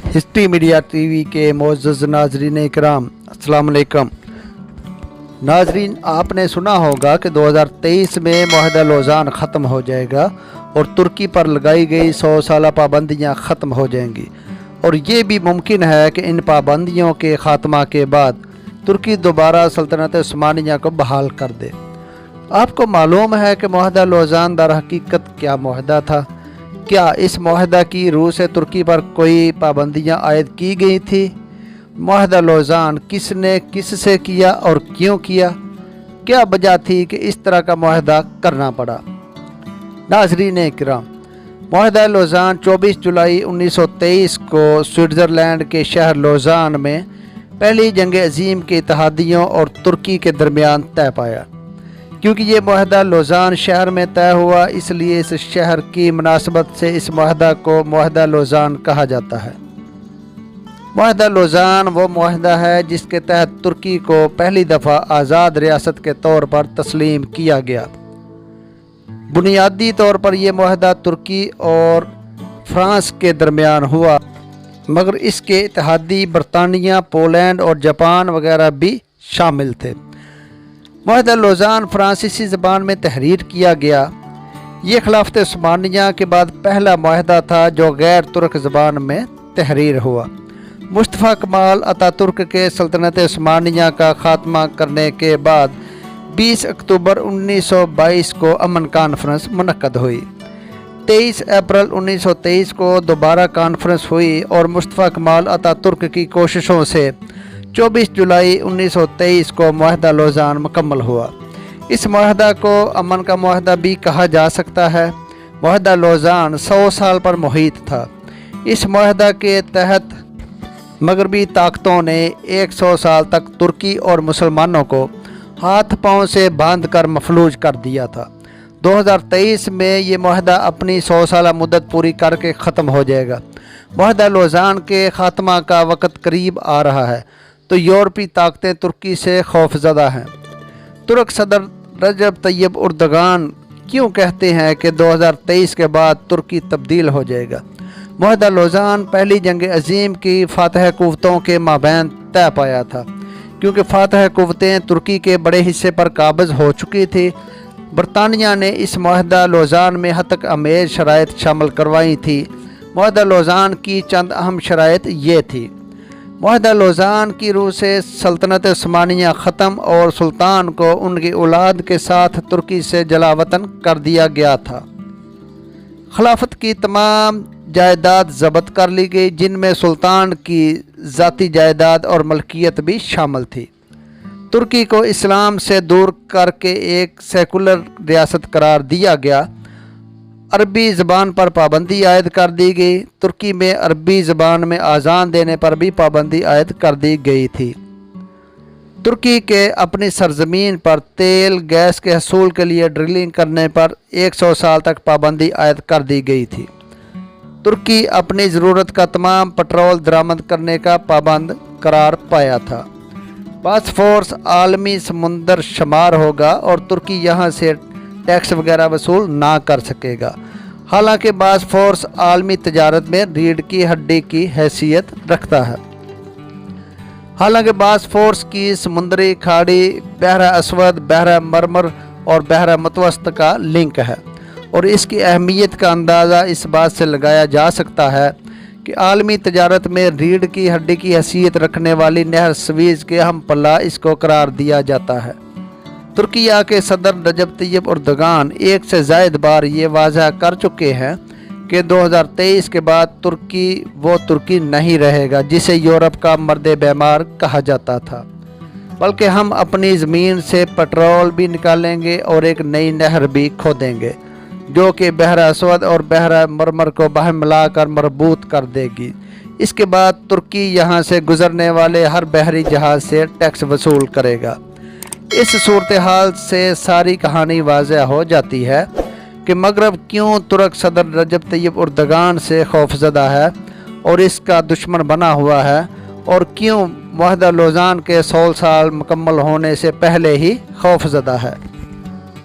History media TV के मोअज़्ज़ज़ नाज़रीन इकराम, अस्सलाम वालेकुम। नाज़रीन, आपने सुना होगा कि 2023 में मुआहदा लौज़ान ख़त्म हो जाएगा और तुर्की पर लगाई गई 100 साला पाबंदियाँ ख़त्म हो जाएंगी, और ये भी मुमकिन है कि इन पाबंदियों के ख़ात्मा के बाद तुर्की दोबारा सल्तनत उस्मानिया को बहाल कर दे। आपको मालूम है कि मुआहदा लौज़ान दर हकीकत क्या मुआहदा था? क्या इस मुआहदा की रूह से तुर्की पर कोई पाबंदियाँ आयद की गई थी? मुआहदा लौज़ान किसने किससे किया और क्यों किया? क्या वजह थी कि इस तरह का मुआहदा करना पड़ा? नाज़रीन इकराम, मुआहदा लौज़ान 24 जुलाई 1923 को स्विट्ज़रलैंड के शहर लौज़ान में पहली जंग अज़ीम के इत्तेहादियों और तुर्की के दरमियान तय पाया। क्योंकि ये मुआहदा लौज़ान शहर में तय हुआ, इसलिए इस शहर की मुनासबत से इस मुआहदा को मुआहदा लौज़ान कहा जाता है। मुआहदा लौज़ान वो मुआहदा है जिसके तहत तुर्की को पहली दफ़ा आज़ाद रियासत के तौर पर तस्लीम किया गया। बुनियादी तौर पर यह मुआहदा तुर्की और फ्रांस के दरमियान हुआ, मगर इसके इत्तेहादी बरतानिया, पोलैंड और जापान वगैरह भी शामिल थे। मुआहदा लौज़ान फ्रांसीसी ज़बान में तहरीर किया गया। ये खिलाफत उस्मानिया के बाद पहला मुआहदा था जो गैर तुर्क ज़बान में तहरीर हुआ। मुस्तफ़ा कमाल अतातुर्क के सल्तनत उस्मानिया का ख़ात्मा करने के बाद 20 अक्टूबर 1922 को अमन कॉन्फ्रेंस मुनक्कद हुई। 23 अप्रैल 1923 को दोबारा कॉन्फ्रेंस हुई और मुस्तफ़ा कमाल अतातुर्क की कोशिशों से 24 जुलाई 1923 को मुआहदा लौज़ान मुकम्मल हुआ। इस मुआहदा को अमन का मुआहदा भी कहा जा सकता है। मुआहदा लौज़ान 100 साल पर मुहित था। इस मुआहदा के तहत मगरबी ताकतों ने 100 साल तक तुर्की और मुसलमानों को हाथ पांव से बांध कर मफलूज कर दिया था। 2023 में ये मुआहदा अपनी 100 साला मुद्दत पूरी करके ख़त्म हो जाएगा। मुआहदा लौज़ान के ख़ात्मा का वक़्त करीब आ रहा है, तो यूरोपी ताकतें तुर्की से खौफज़दा हैं। तुर्क सदर रजब तैयब उर्दगान क्यों कहते हैं कि 2023 के बाद तुर्की तब्दील हो जाएगा? मुआहदा लौज़ान पहली जंग अज़ीम की फ़ातह कुव्वतों के माबैन तय पाया था। क्योंकि फ़ातह कुव्वतें तुर्की के बड़े हिस्से पर काबिज़ हो चुकी थी, बरतानिया ने इस मुआहदा लौज़ान में हतक अमेज़ शराइत शामिल करवाई थी। मुआहदा लौज़ान की चंद अहम शराइत ये थी। मुआहदा लौज़ान की रूह से सल्तनत उस्मानिया ख़त्म और सुल्तान को उनकी औलाद के साथ तुर्की से जलावतन कर दिया गया था। खिलाफत की तमाम जायदाद ज़ब्त कर ली गई, जिनमें सुल्तान की ज़ाती जायदाद और मलकियत भी शामिल थी। तुर्की को इस्लाम से दूर करके एक सेकुलर रियासत करार दिया गया। अरबी ज़बान पर पाबंदी आयद कर दी गई। तुर्की में अरबी ज़बान में आज़ान देने पर भी पाबंदी आयद कर दी गई थी। तुर्की के अपनी सरजमीन पर तेल गैस के हसूल के लिए ड्रिलिंग करने पर 100 साल तक पाबंदी आयद कर दी गई थी। तुर्की अपनी ज़रूरत का तमाम पेट्रोल दरामद करने का पाबंद करार पाया था। बास्फोरस आलमी समुंदर शुमार होगा और तुर्की यहाँ से टैक्स वगैरह वसूल ना कर सकेगा। हालांकि बास्फोरस आलमी तजारत में रीढ़ की हड्डी की हैसियत रखता है। हालांकि बास्फोरस की समुद्री खाड़ी बहरा अस्वद, बहरा मरमर और बहरा मुतवस्सत का लिंक है, और इसकी अहमियत का अंदाज़ा इस बात से लगाया जा सकता है कि आलमी तजारत में रीढ़ की हड्डी की हैसियत रखने वाली नहर स्वीज़ के अहम पल्ला इसको करार दिया जाता है। तुर्किया के सदर रजब तैयब उर्दगान एक से ज़ायद बार ये वाज़ह कर चुके हैं कि 2023 के बाद तुर्की वो तुर्की नहीं रहेगा जिसे यूरोप का मर्द बेमार कहा जाता था, बल्कि हम अपनी ज़मीन से पेट्रोल भी निकालेंगे और एक नई नहर भी खोदेंगे जो कि बहरा अस्वद और बहरा मरमर को बाहर मिलाकर मरबूत कर देगी। इसके बाद तुर्की यहाँ से गुज़रने वाले हर बहरी जहाज़ से टैक्स वसूल करेगा। इस सूरत हाल से सारी कहानी वाज़ह हो जाती है कि मगरब क्यों तुर्क सदर रजब तैयब उर्दगान से खौफज़दा है और इसका दुश्मन बना हुआ है, और क्यों मुआहदा लौज़ान के 100 साल मुकम्मल होने से पहले ही खौफज़दा है।